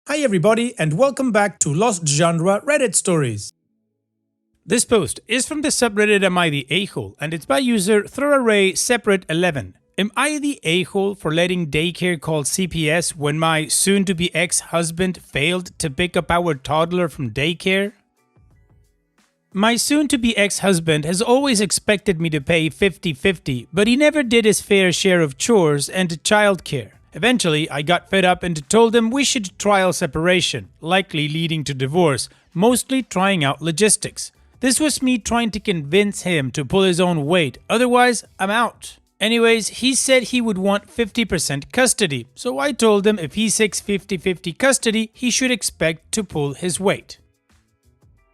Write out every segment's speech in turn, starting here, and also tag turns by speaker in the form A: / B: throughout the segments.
A: Hi everybody and welcome back to Lost Genre Reddit Stories. This post is from the subreddit Am I the A-hole, and it's by user throwaway separate11. Am I the a-hole for letting daycare called CPS when my soon-to-be ex-husband failed to pick up our toddler from daycare? My soon-to-be ex-husband has always expected me to pay 50-50, but he never did his fair share of chores and childcare. Eventually, I got fed up and told him we should trial separation, likely leading to divorce, mostly trying out logistics. This was me trying to convince him to pull his own weight, otherwise I'm out. Anyways, he said he would want 50% custody, so I told him if he seeks 50-50 custody, he should expect to pull his weight.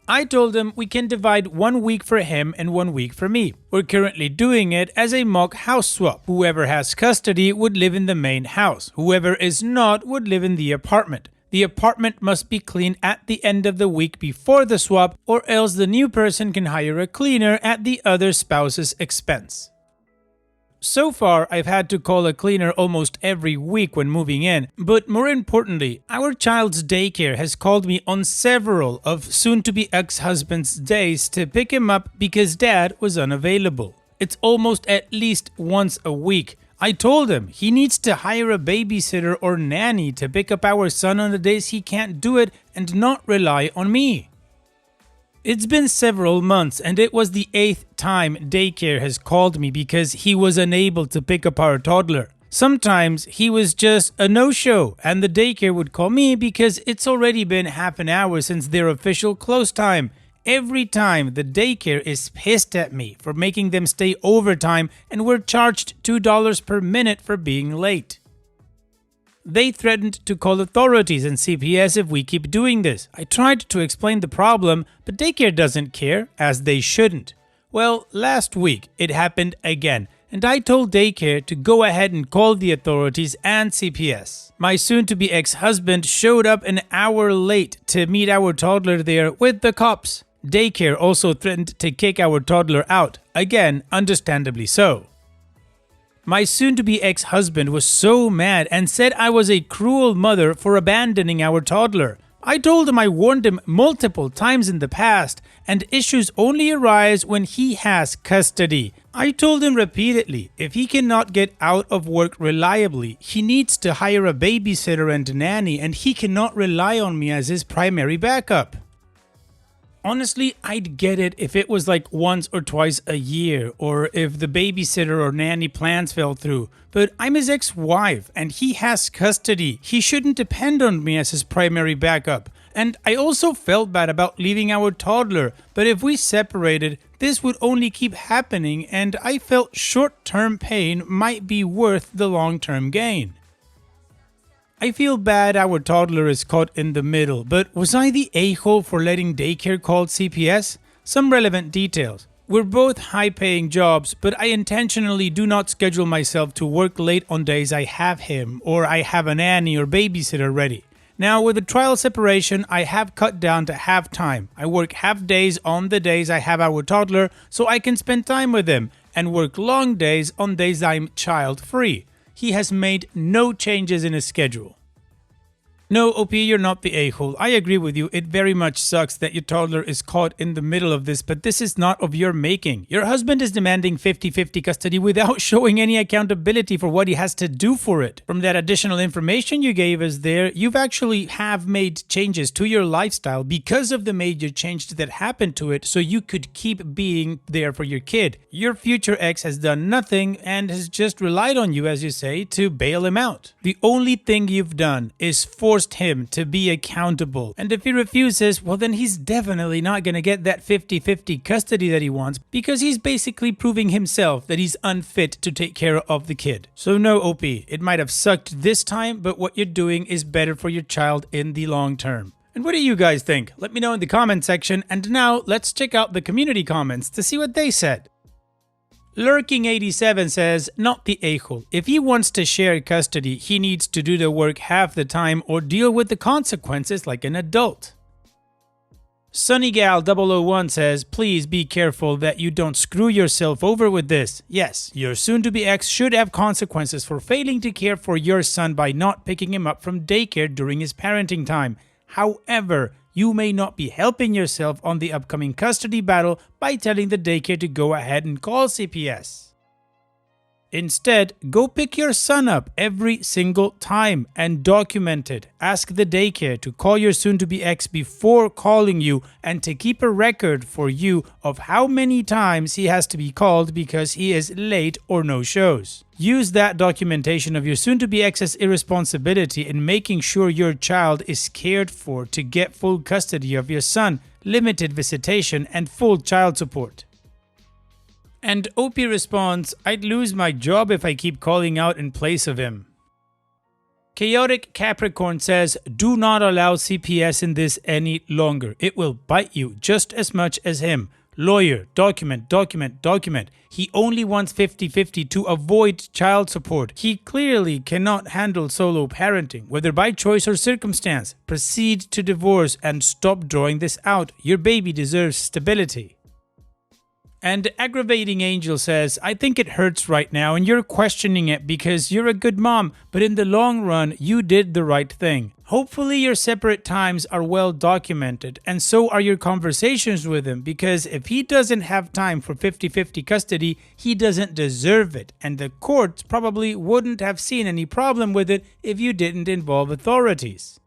A: I told him we can divide 1 week for him and 1 week for me. We're currently doing it as a mock house swap. Whoever has custody would live in the main house. Whoever is not would live in the apartment. The apartment must be clean at the end of the week before the swap, or else the new person can hire a cleaner at the other spouse's expense. So far, I've had to call a cleaner almost every week when moving in, but more importantly, our child's daycare has called me on several of soon-to-be ex-husband's days to pick him up because dad was unavailable. It's almost at least once a week. I told him he needs to hire a babysitter or nanny to pick up our son on the days he can't do it and not rely on me. It's been several months and it was the 8th time daycare has called me because he was unable to pick up our toddler. Sometimes he was just a no-show and the daycare would call me because it's already been half an hour since their official close time. Every time the daycare is pissed at me for making them stay overtime and we're charged $2 per minute for being late. They threatened to call authorities and CPS if we keep doing this. I tried to explain the problem, but daycare doesn't care, as they shouldn't. Well, last week it happened again, and I told daycare to go ahead and call the authorities and CPS. My soon-to-be ex-husband showed up an hour late to meet our toddler there with the cops. Daycare also threatened to kick our toddler out, again, understandably so. My soon-to-be ex-husband was so mad and said I was a cruel mother for abandoning our toddler. I told him I warned him multiple times in the past, and issues only arise when he has custody. I told him repeatedly, if he cannot get out of work reliably, he needs to hire a babysitter and nanny, and he cannot rely on me as his primary backup. Honestly, I'd get it if it was like once or twice a year, or if the babysitter or nanny plans fell through. But I'm his ex-wife, and he has custody. He shouldn't depend on me as his primary backup. And I also felt bad about leaving our toddler, but if we separated, this would only keep happening, and I felt short-term pain might be worth the long-term gain. I feel bad our toddler is caught in the middle, but was I the a-hole for letting daycare called CPS? Some relevant details. We're both high-paying jobs, but I intentionally do not schedule myself to work late on days I have him, or I have a nanny or babysitter ready. Now, with the trial separation, I have cut down to half time. I work half days on the days I have our toddler, so I can spend time with him, and work long days on days I'm child-free. He has made no changes in his schedule. No, OP, you're not the a-hole. I agree with you. It very much sucks that your toddler is caught in the middle of this, but this is not of your making. Your husband is demanding 50-50 custody without showing any accountability for what he has to do for it. From that additional information you gave us there, you've actually have made changes to your lifestyle because of the major change that happened to it, so you could keep being there for your kid. Your future ex has done nothing and has just relied on you, as you say, to bail him out. The only thing you've done is forced him to be accountable, and if he refuses, well then he's definitely not gonna get that 50-50 custody that he wants, because he's basically proving himself that he's unfit to take care of the kid. So no, OP, it might have sucked this time, but what you're doing is better for your child in the long term. And what do you guys think? Let me know in the comment section, and now let's check out the community comments to see what they said. Lurking87 says, not the a-hole. If he wants to share custody, he needs to do the work half the time or deal with the consequences like an adult. Sunnygal001 says, please be careful that you don't screw yourself over with this. Yes, your soon-to-be ex should have consequences for failing to care for your son by not picking him up from daycare during his parenting time. However, you may not be helping yourself on the upcoming custody battle by telling the daycare to go ahead and call CPS. Instead, go pick your son up every single time and document it. Ask the daycare to call your soon-to-be ex before calling you and to keep a record for you of how many times he has to be called because he is late or no-shows. Use that documentation of your soon-to-be ex's irresponsibility in making sure your child is cared for to get full custody of your son, limited visitation, and full child support. And OP responds, I'd lose my job if I keep calling out in place of him. Chaotic Capricorn says, do not allow CPS in this any longer. It will bite you just as much as him. Lawyer, document, document, document. He only wants 50-50 to avoid child support. He clearly cannot handle solo parenting, whether by choice or circumstance. Proceed to divorce and stop drawing this out. Your baby deserves stability. And Aggravating Angel says, I think it hurts right now and you're questioning it because you're a good mom, but in the long run, you did the right thing. Hopefully your separate times are well documented and so are your conversations with him, because if he doesn't have time for 50-50 custody, he doesn't deserve it, and the courts probably wouldn't have seen any problem with it if you didn't involve authorities.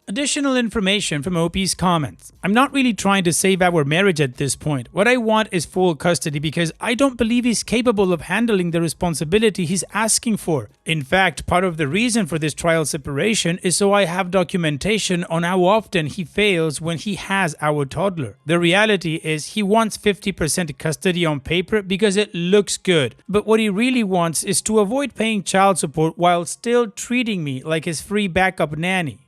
A: Additional information from OP's comments. I'm not really trying to save our marriage at this point. What I want is full custody because I don't believe he's capable of handling the responsibility he's asking for. In fact, part of the reason for this trial separation is so I have documentation on how often he fails when he has our toddler. The reality is he wants 50% custody on paper because it looks good. But what he really wants is to avoid paying child support while still treating me like his free backup nanny.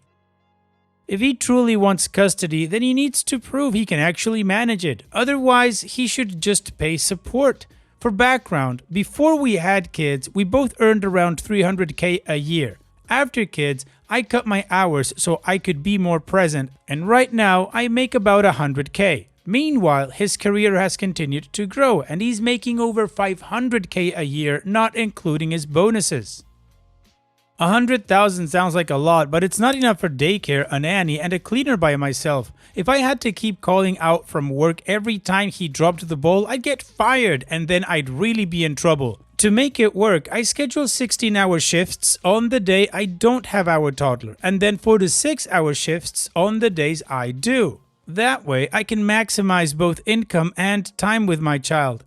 A: If he truly wants custody, then he needs to prove he can actually manage it. Otherwise, he should just pay support. For background, before we had kids, we both earned around $300K a year. After kids, I cut my hours so I could be more present, and right now I make about $100K. Meanwhile, his career has continued to grow, and he's making over $500K a year, not including his bonuses. 100,000 sounds like a lot, but it's not enough for daycare, a nanny, and a cleaner by myself. If I had to keep calling out from work every time he dropped the ball, I'd get fired and then I'd really be in trouble. To make it work, I schedule 16-hour shifts on the day I don't have our toddler, and then 4 to 6-hour shifts on the days I do. That way, I can maximize both income and time with my child.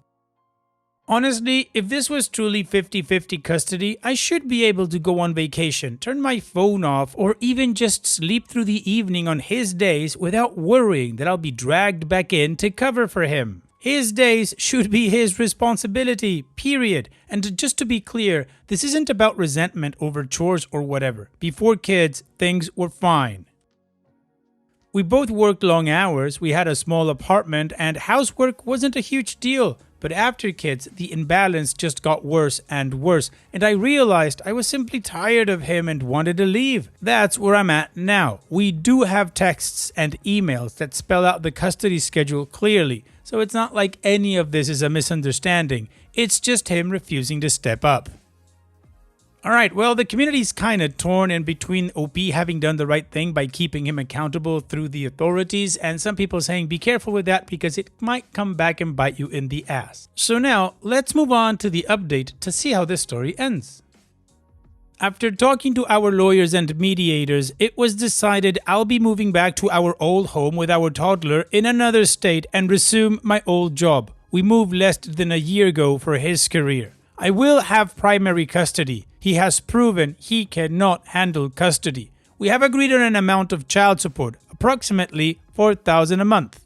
A: Honestly, if this was truly 50-50 custody, I should be able to go on vacation, turn my phone off, or even just sleep through the evening on his days without worrying that I'll be dragged back in to cover for him. His days should be his responsibility, period. And just to be clear, this isn't about resentment over chores or whatever. Before kids, things were fine. We both worked long hours, we had a small apartment, and housework wasn't a huge deal. But after kids, the imbalance just got worse and worse, and I realized I was simply tired of him and wanted to leave. That's where I'm at now. We do have texts and emails that spell out the custody schedule clearly, so it's not like any of this is a misunderstanding. It's just him refusing to step up. Alright, well, the community's kinda torn in between OP having done the right thing by keeping him accountable through the authorities, and some people saying be careful with that because it might come back and bite you in the ass. So now, let's move on to the update to see how this story ends. After talking to our lawyers and mediators, it was decided I'll be moving back to our old home with our toddler in another state and resume my old job. We moved less than a year ago for his career. I will have primary custody. He has proven he cannot handle custody. We have agreed on an amount of child support, approximately $4,000 a month.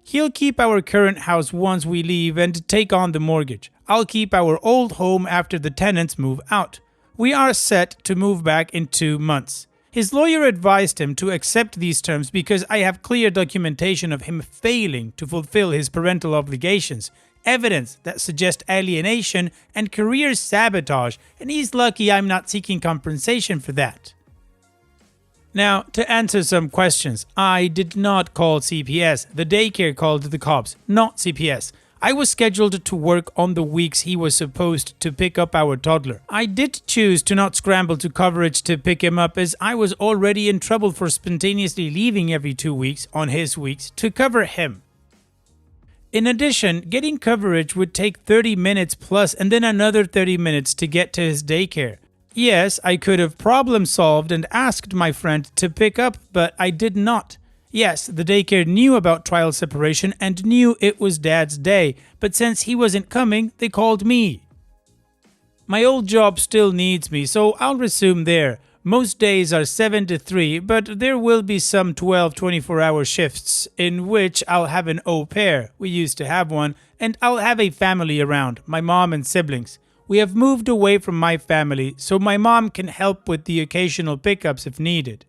A: He'll keep our current house once we leave and take on the mortgage. I'll keep our old home after the tenants move out. We are set to move back in 2 months. His lawyer advised him to accept these terms because I have clear documentation of him failing to fulfill his parental obligations, evidence that suggests alienation and career sabotage, and he's lucky I'm not seeking compensation for that. Now, to answer some questions, I did not call CPS. The daycare called the cops, not CPS. I was scheduled to work on the weeks he was supposed to pick up our toddler. I did choose to not scramble to coverage to pick him up as I was already in trouble for spontaneously leaving every 2 weeks on his weeks to cover him. In addition, getting coverage would take 30 minutes plus and then another 30 minutes to get to his daycare. Yes, I could have problem solved and asked my friend to pick up, but I did not. Yes, the daycare knew about trial separation and knew it was Dad's day, but since he wasn't coming, they called me. My old job still needs me, so I'll resume there. Most days are 7 to 3, but there will be some 12 24-hour shifts in which I'll have an au pair, we used to have one, and I'll have a family around, my mom and siblings. We have moved away from my family, so my mom can help with the occasional pickups if needed.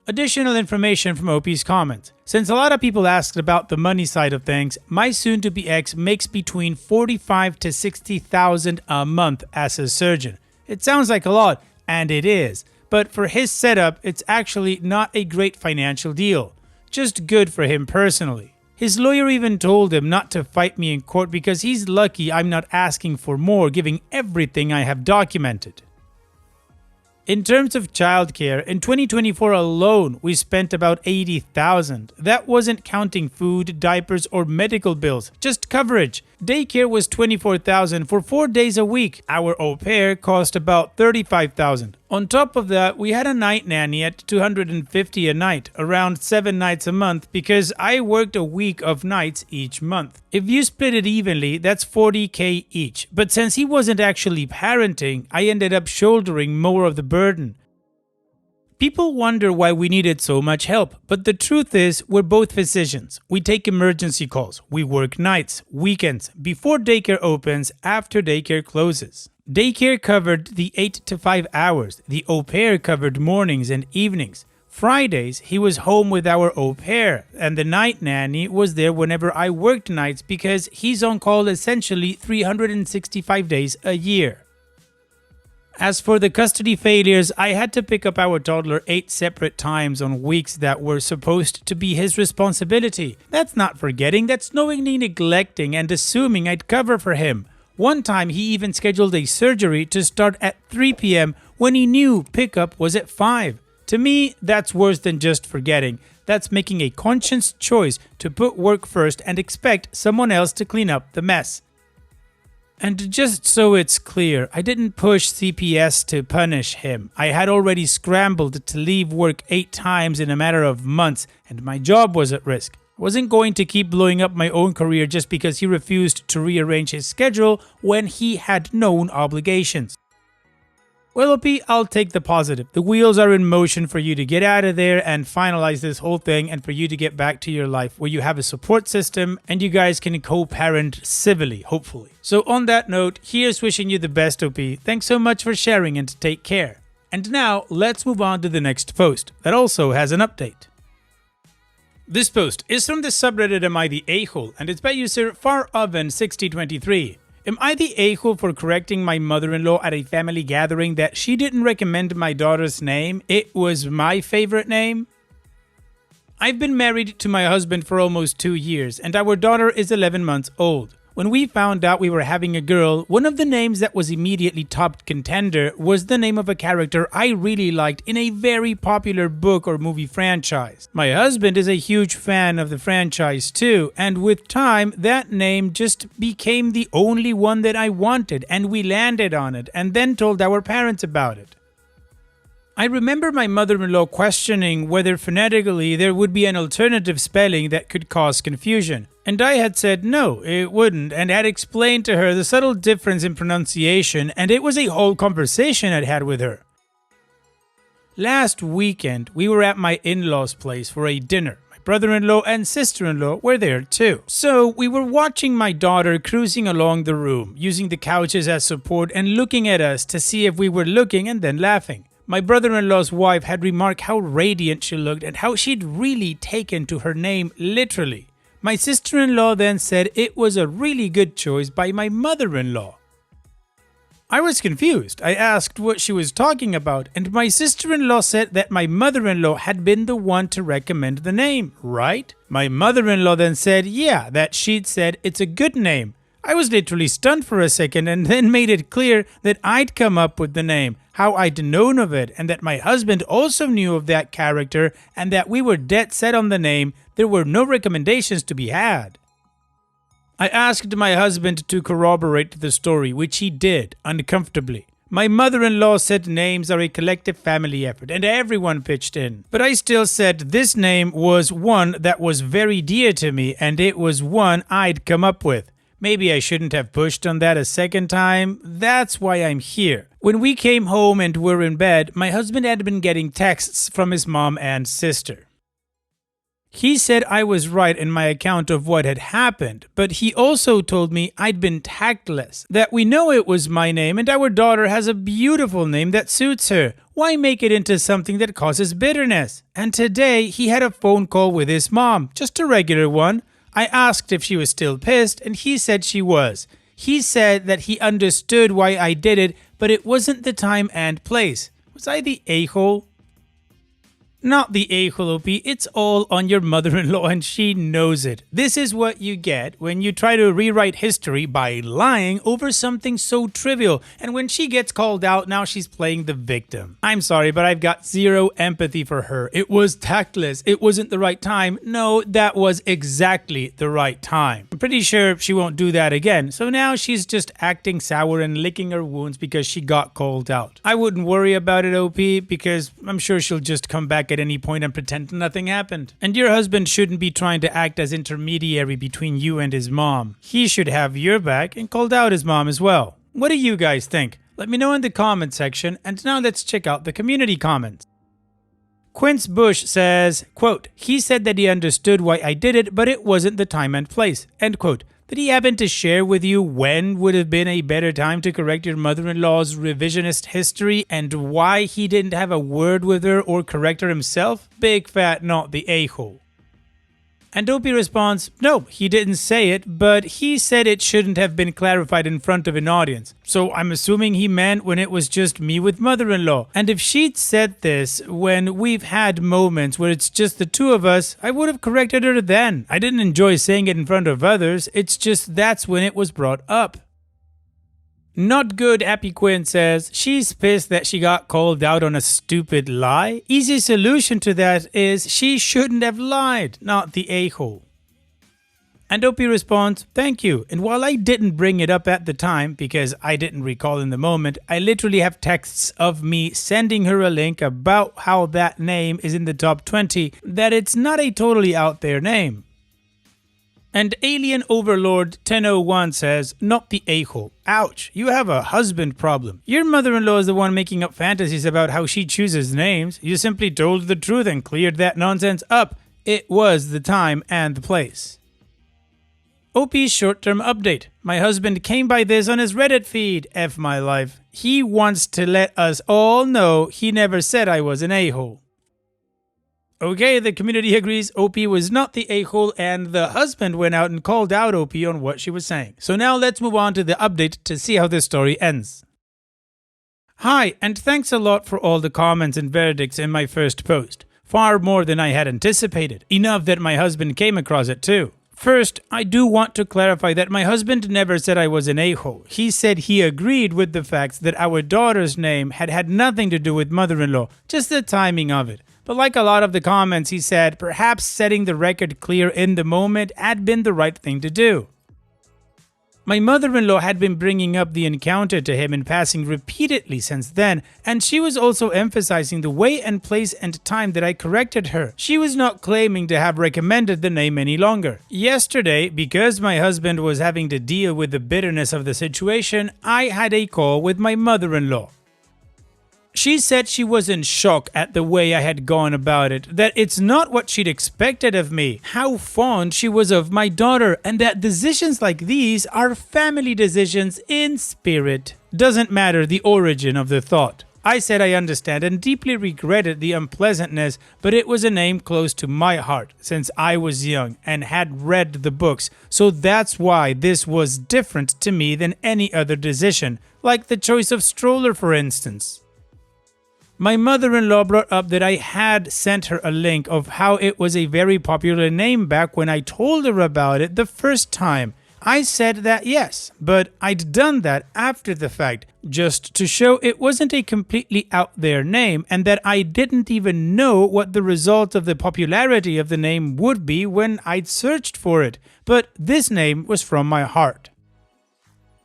A: Additional information from OP's comments. Since a lot of people asked about the money side of things, my soon-to-be ex makes between $45,000 to $60,000 a month as a surgeon. It sounds like a lot, and it is, but for his setup, it's actually not a great financial deal. Just good for him personally. His lawyer even told him not to fight me in court because he's lucky I'm not asking for more, given everything I have documented. In terms of childcare, in 2024 alone, we spent about $80,000. That wasn't counting food, diapers, or medical bills, just coverage. Daycare was $24,000 for 4 days a week. Our au pair cost about $35,000. On top of that, we had a night nanny at $250 a night, around 7 nights a month, because I worked a week of nights each month. If you split it evenly, that's $40,000 each. But since he wasn't actually parenting, I ended up shouldering more of the burden. People wonder why we needed so much help, but the truth is we're both physicians. We take emergency calls, we work nights, weekends, before daycare opens, after daycare closes. Daycare covered the 8 to 5 hours. The au pair covered mornings and evenings. Fridays, he was home with our au pair, and the night nanny was there whenever I worked nights because he's on call essentially 365 days a year. As for the custody failures, I had to pick up our toddler 8 separate times on weeks that were supposed to be his responsibility. That's not forgetting, that's knowingly neglecting and assuming I'd cover for him. One time he even scheduled a surgery to start at 3 p.m. when he knew pickup was at 5. To me, that's worse than just forgetting. That's making a conscious choice to put work first and expect someone else to clean up the mess. And just so it's clear, I didn't push CPS to punish him. I had already scrambled to leave work 8 times in a matter of months, and my job was at risk. I wasn't going to keep blowing up my own career just because he refused to rearrange his schedule when he had known obligations. Well, OP, I'll take the positive. The wheels are in motion for you to get out of there and finalize this whole thing and for you to get back to your life where you have a support system and you guys can co-parent civilly, hopefully. So on that note, here's wishing you the best, OP. Thanks so much for sharing and take care. And now, let's move on to the next post that also has an update. This post is from the subreddit Am I the A-hole, and it's by user FarOven6023. Am I the a-hole for correcting my mother-in-law at a family gathering that she didn't recommend my daughter's name? It was my favorite name? I've been married to my husband for almost 2 years, and our daughter is 11 months old. When we found out we were having a girl, one of the names that was immediately top contender was the name of a character I really liked in a very popular book or movie franchise. My husband is a huge fan of the franchise too, and with time, that name just became the only one that I wanted, and we landed on it, and then told our parents about it. I remember my mother-in-law questioning whether phonetically there would be an alternative spelling that could cause confusion. And I had said no, it wouldn't, and had explained to her the subtle difference in pronunciation, and it was a whole conversation I'd had with her. Last weekend, we were at my in-laws' place for a dinner. My brother-in-law and sister-in-law were there too. So we were watching my daughter cruising along the room, using the couches as support and looking at us to see if we were looking and then laughing. My brother-in-law's wife had remarked how radiant she looked and how she'd really taken to her name literally. My sister-in-law then said it was a really good choice by my mother-in-law. I was confused. I asked what she was talking about, and my sister-in-law said that my mother-in-law had been the one to recommend the name, right? My mother-in-law then said, yeah, that she'd said it's a good name. I was literally stunned for a second and then made it clear that I'd come up with the name, how I'd known of it, and that my husband also knew of that character, and that we were dead set on the name. There were no recommendations to be had. I asked my husband to corroborate the story, which he did, uncomfortably. My mother-in-law said names are a collective family effort, and everyone pitched in. But I still said this name was one that was very dear to me, and it was one I'd come up with. Maybe I shouldn't have pushed on that a second time. That's why I'm here. When we came home and were in bed, my husband had been getting texts from his mom and sister. He said I was right in my account of what had happened, but he also told me I'd been tactless, that we know it was my name and our daughter has a beautiful name that suits her. Why make it into something that causes bitterness? And today he had a phone call with his mom, just a regular one. I asked if she was still pissed, and he said she was. He said that he understood why I did it, but it wasn't the time and place. Was I the a-hole? Not the a-hole, OP. It's all on your mother-in-law and she knows it. This is what you get when you try to rewrite history by lying over something so trivial. And when she gets called out, now she's playing the victim. I'm sorry, but I've got zero empathy for her. It was tactless. It wasn't the right time. No, that was exactly the right time. I'm pretty sure she won't do that again. So now she's just acting sour and licking her wounds because she got called out. I wouldn't worry about it, OP, because I'm sure she'll just come back at any point and pretend nothing happened. And your husband shouldn't be trying to act as intermediary between you and his mom. He should have your back and called out his mom as well. What do you guys think? Let me know in the comment section, and now let's check out the community comments. Quince Bush says, quote, he said that he understood why I did it, but it wasn't the time and place, end quote. Did he happen to share with you when would have been a better time to correct your mother-in-law's revisionist history and why he didn't have a word with her or correct her himself? Big fat not the a-hole. And Dopey responds, no, he didn't say it, but he said it shouldn't have been clarified in front of an audience. So I'm assuming he meant when it was just me with mother-in-law. And if she'd said this when we've had moments where it's just the two of us, I would have corrected her then. I didn't enjoy saying it in front of others. It's just that's when it was brought up. Not good, Happy Quinn says, she's pissed that she got called out on a stupid lie. Easy solution to that is she shouldn't have lied, not the a-hole. And Opie responds, thank you. And while I didn't bring it up at the time because I didn't recall in the moment, I literally have texts of me sending her a link about how that name is in the top 20, that it's not a totally out there name. And Alien Overlord 1001 says, not the a-hole. Ouch, you have a husband problem. Your mother-in-law is the one making up fantasies about how she chooses names. You simply told the truth and cleared that nonsense up. It was the time and the place. OP's short-term update. My husband came by this on his Reddit feed. F my life. He wants to let us all know he never said I was an a-hole. Okay, the community agrees OP was not the a-hole, and the husband went out and called out OP on what she was saying. So now let's move on to the update to see how this story ends. Hi, and thanks a lot for all the comments and verdicts in my first post. Far more than I had anticipated. Enough that my husband came across it too. First, I do want to clarify that my husband never said I was an a-hole. He said he agreed with the fact that our daughter's name had nothing to do with mother-in-law, just the timing of it. But like a lot of the comments, he said perhaps setting the record clear in the moment had been the right thing to do. My mother-in-law had been bringing up the encounter to him in passing repeatedly since then, and she was also emphasizing the way and place and time that I corrected her. She was not claiming to have recommended the name any longer. Yesterday, because my husband was having to deal with the bitterness of the situation, I had a call with my mother-in-law. She said she was in shock at the way I had gone about it, that it's not what she'd expected of me, how fond she was of my daughter, and that decisions like these are family decisions in spirit. Doesn't matter the origin of the thought. I said I understand and deeply regretted the unpleasantness, but it was a name close to my heart since I was young and had read the books, so that's why this was different to me than any other decision, like the choice of stroller for instance. My mother-in-law brought up that I had sent her a link of how it was a very popular name back when I told her about it the first time. I said that yes, but I'd done that after the fact, just to show it wasn't a completely out there name and that I didn't even know what the result of the popularity of the name would be when I'd searched for it, but this name was from my heart.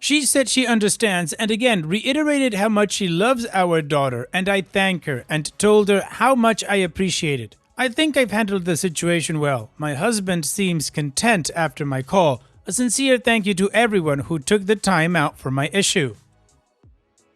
A: She said she understands and again reiterated how much she loves our daughter, and I thank her and told her how much I appreciate it. I think I've handled the situation well. My husband seems content after my call. A sincere thank you to everyone who took the time out for my issue.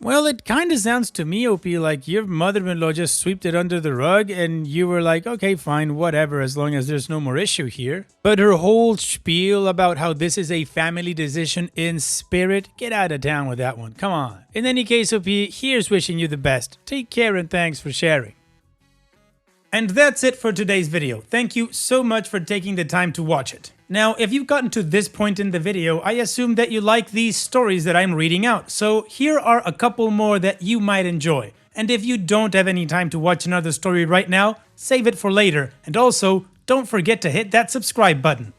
A: Well, it kinda sounds to me, OP, like your mother-in-law just swept it under the rug and you were like, okay, fine, whatever, as long as there's no more issue here. But her whole spiel about how this is a family decision in spirit, get out of town with that one, come on. In any case, OP, here's wishing you the best. Take care and thanks for sharing. And that's it for today's video. Thank you so much for taking the time to watch it. Now, if you've gotten to this point in the video, I assume that you like these stories that I'm reading out, so here are a couple more that you might enjoy. And if you don't have any time to watch another story right now, save it for later, and also, don't forget to hit that subscribe button.